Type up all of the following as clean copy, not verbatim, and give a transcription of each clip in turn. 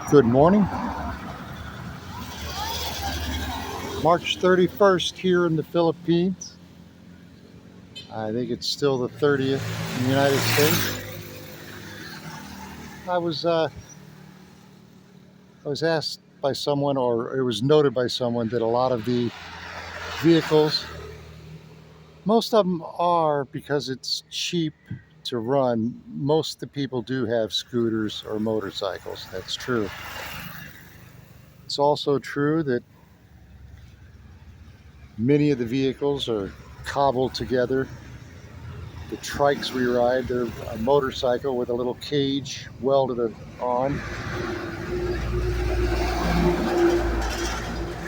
Good morning. March 31st here in the Philippines. I think it's still the 30th in the United States. I was uh, I was asked by someone, or it was noted by someone, that a lot of the vehicles, most of them are because it's cheap to run. Most of the people do have scooters or motorcycles. That's true. It's also true that many of the vehicles are cobbled together. The trikes we ride, they're a motorcycle with a little cage welded on.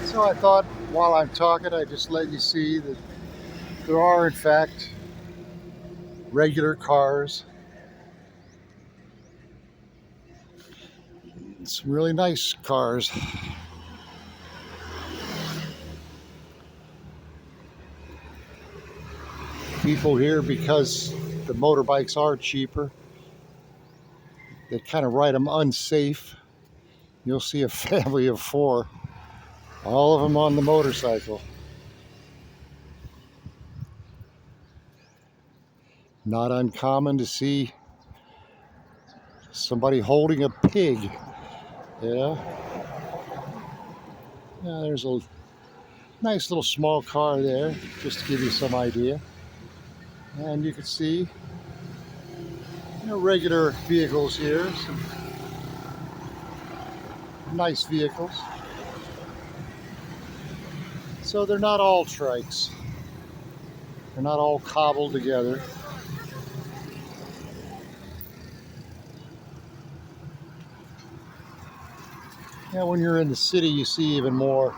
So I thought while I'm talking, I just let you see that there are, in fact, regular cars. Some really nice cars. People here, because the motorbikes are cheaper, they kind of ride them unsafe. You'll see a family of four, all of them on the motorcycle. Not uncommon to see somebody holding a pig. Yeah, yeah, there's a nice little small car there, just to give you some idea. And you can see, regular vehicles here, some nice vehicles. So they're not all trikes. They're not all cobbled together. Yeah, when you're in the city, you see even more.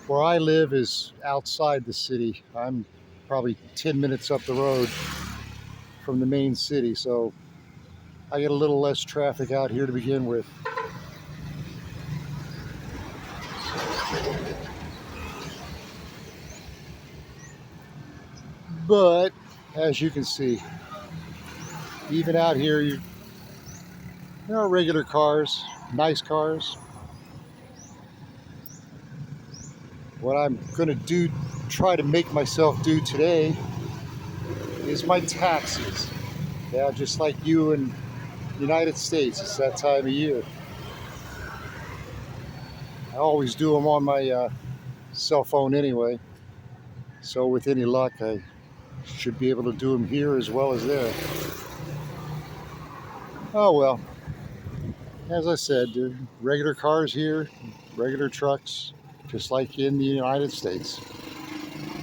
Where I live is outside the city. I'm probably 10 minutes up the road from the main city, so I get a little less traffic out here to begin with. But as you can see, even out here, there are regular cars, nice cars. What I'm going to try to make myself do today, is my taxes. Yeah, just like you in the United States, it's that time of year. I always do them on my cell phone anyway, so with any luck, I should be able to do them here as well as there. Oh well, as I said, regular cars here, regular trucks, just like in the United States.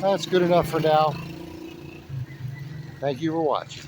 That's good enough for now. Thank you for watching.